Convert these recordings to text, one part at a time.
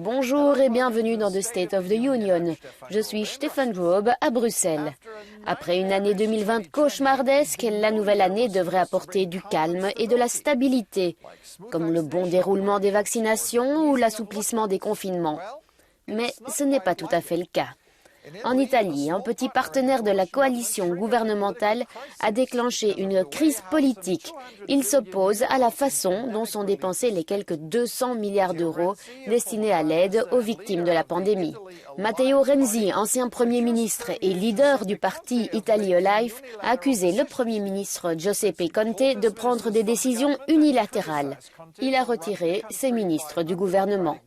Bonjour et bienvenue dans The State of the Union. Je suis Stefan Grob à Bruxelles. Après une année 2020 cauchemardesque, la nouvelle année devrait apporter du calme et de la stabilité, comme le bon déroulement des vaccinations ou l'assouplissement des confinements. Mais ce n'est pas tout à fait le cas. En Italie, un petit partenaire de la coalition gouvernementale a déclenché une crise politique. Il s'oppose à la façon dont sont dépensés les quelques 200 milliards d'euros destinés à l'aide aux victimes de la pandémie. Matteo Renzi, ancien Premier ministre et leader du parti Italy Alive, a accusé le Premier ministre Giuseppe Conte de prendre des décisions unilatérales. Il a retiré ses ministres du gouvernement.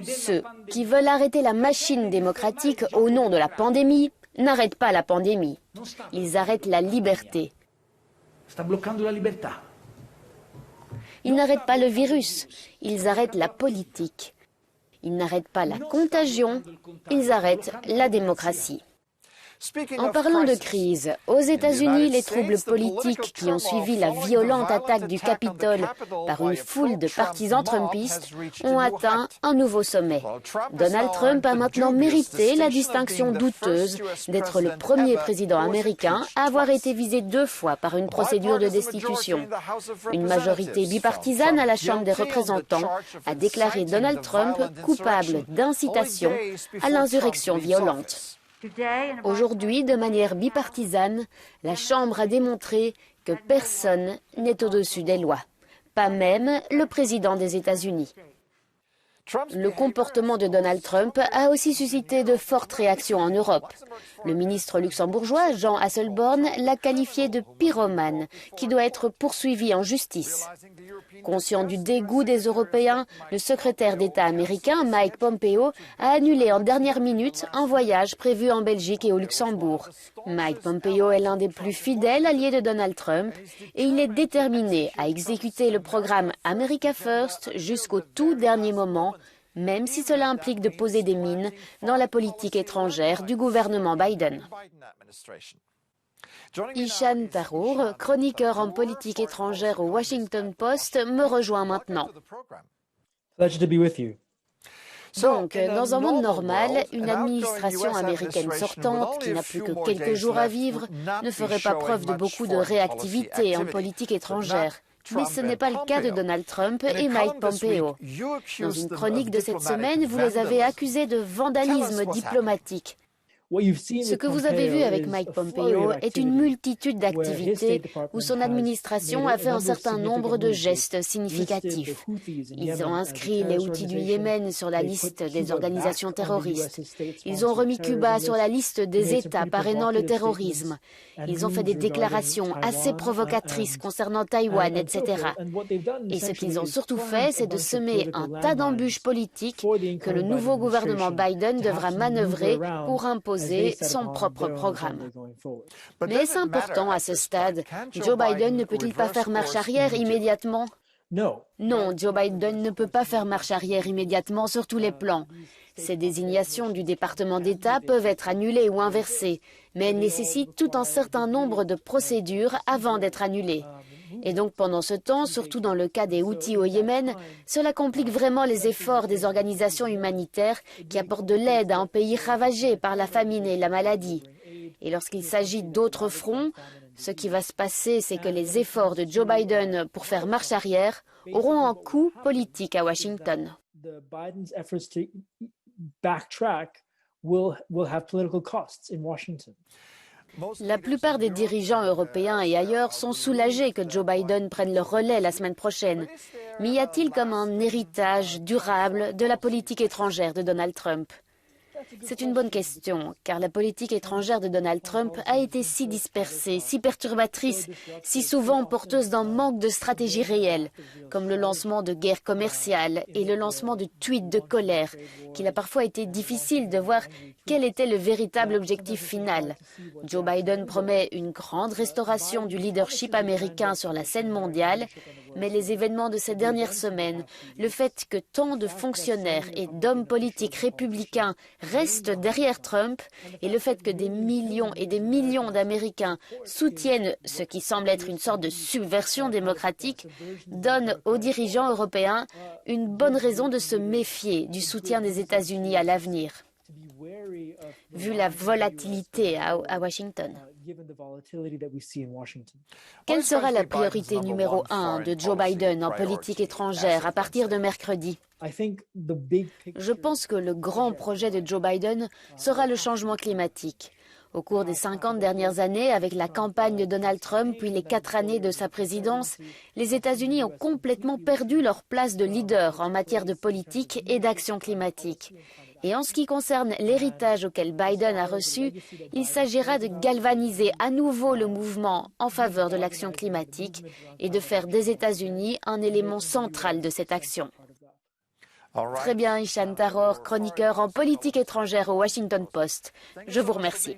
Ceux qui veulent arrêter la machine démocratique au nom de la pandémie n'arrêtent pas la pandémie. Ils arrêtent la liberté. Ils n'arrêtent pas le virus, ils arrêtent la politique. Ils n'arrêtent pas la contagion, ils arrêtent la démocratie. En parlant de crise, aux États-Unis, les troubles politiques qui ont suivi la violente attaque du Capitole par une foule de partisans trumpistes ont atteint un nouveau sommet. Donald Trump a maintenant mérité la distinction douteuse d'être le premier président américain à avoir été visé 2 fois par une procédure de destitution. Une majorité bipartisane à la Chambre des représentants a déclaré Donald Trump coupable d'incitation à l'insurrection violente. Aujourd'hui, de manière bipartisane, la Chambre a démontré que personne n'est au-dessus des lois, pas même le président des États-Unis. Le comportement de Donald Trump a aussi suscité de fortes réactions en Europe. Le ministre luxembourgeois, Jean Asselborn, l'a qualifié de pyromane, qui doit être poursuivi en justice. Conscient du dégoût des Européens, le secrétaire d'État américain, Mike Pompeo, a annulé en dernière minute un voyage prévu en Belgique et au Luxembourg. Mike Pompeo est l'un des plus fidèles alliés de Donald Trump et il est déterminé à exécuter le programme America First jusqu'au tout dernier moment, même si cela implique de poser des mines dans la politique étrangère du gouvernement Biden. Ishan Tharoor, chroniqueur en politique étrangère au Washington Post, me rejoint maintenant. Donc, dans un monde normal, une administration américaine sortante, qui n'a plus que quelques jours à vivre, ne ferait pas preuve de beaucoup de réactivité en politique étrangère. Mais ce n'est pas le cas de Donald Trump et Mike Pompeo. Dans une chronique de cette semaine, vous les avez accusés de vandalisme diplomatique. Ce que vous avez vu avec Mike Pompeo est une multitude d'activités où son administration a fait un certain nombre de gestes significatifs. Ils ont inscrit les Houthis du Yémen sur la liste des organisations terroristes. Ils ont remis Cuba sur la liste des États parrainant le terrorisme. Ils ont fait des déclarations assez provocatrices concernant Taïwan, etc. Et ce qu'ils ont surtout fait, c'est de semer un tas d'embûches politiques que le nouveau gouvernement Biden devra manœuvrer pour imposer son propre programme. Mais est-ce important à ce stade? Joe Biden ne peut-il pas faire marche arrière immédiatement? Non, Joe Biden ne peut pas faire marche arrière immédiatement sur tous les plans. Ces désignations du département d'État peuvent être annulées ou inversées, mais elles nécessitent tout un certain nombre de procédures avant d'être annulées. Et donc pendant ce temps, surtout dans le cas des Houthis au Yémen, cela complique vraiment les efforts des organisations humanitaires qui apportent de l'aide à un pays ravagé par la famine et la maladie. Et lorsqu'il s'agit d'autres fronts, ce qui va se passer, c'est que les efforts de Joe Biden pour faire marche arrière auront un coût politique à Washington. La plupart des dirigeants européens et ailleurs sont soulagés que Joe Biden prenne le relais la semaine prochaine. Mais y a-t-il comme un héritage durable de la politique étrangère de Donald Trump? C'est une bonne question, car la politique étrangère de Donald Trump a été si dispersée, si perturbatrice, si souvent porteuse d'un manque de stratégie réelle, comme le lancement de guerres commerciales et le lancement de tweets de colère, qu'il a parfois été difficile de voir quel était le véritable objectif final. Joe Biden promet une grande restauration du leadership américain sur la scène mondiale, Mais les événements de ces dernières semaines, le fait que tant de fonctionnaires et d'hommes politiques républicains restent derrière Trump et le fait que des millions et des millions d'Américains soutiennent ce qui semble être une sorte de subversion démocratique donnent aux dirigeants européens une bonne raison de se méfier du soutien des États-Unis à l'avenir, vu la volatilité à Washington. Quelle sera la priorité numéro 1 de Joe Biden en politique étrangère à partir de mercredi? Je pense que le grand projet de Joe Biden sera le changement climatique. Au cours des 50 dernières années, avec la campagne de Donald Trump puis les 4 années de sa présidence, les États-Unis ont complètement perdu leur place de leader en matière de politique et d'action climatique. Et en ce qui concerne l'héritage auquel Biden a reçu, il s'agira de galvaniser à nouveau le mouvement en faveur de l'action climatique et de faire des États-Unis un élément central de cette action. Très bien, Ishan Tharoor, chroniqueur en politique étrangère au Washington Post. Je vous remercie.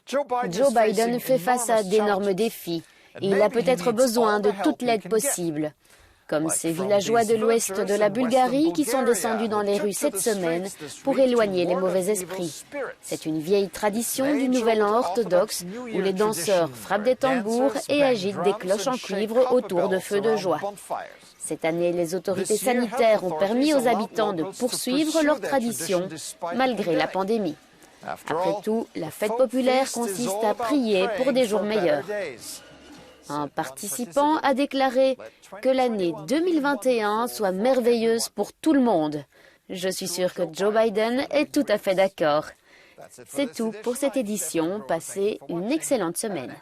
Joe Biden fait face à d'énormes défis. Il a peut-être besoin de toute l'aide possible. Comme ces villageois de l'ouest de la Bulgarie qui sont descendus dans les rues cette semaine pour éloigner les mauvais esprits. C'est une vieille tradition du Nouvel An orthodoxe où les danseurs frappent des tambours et agitent des cloches en cuivre autour de feux de joie. Cette année, les autorités sanitaires ont permis aux habitants de poursuivre leur tradition malgré la pandémie. Après tout, la fête populaire consiste à prier pour des jours meilleurs. Un participant a déclaré que l'année 2021 soit merveilleuse pour tout le monde. Je suis sûre que Joe Biden est tout à fait d'accord. C'est tout pour cette édition. Passez une excellente semaine.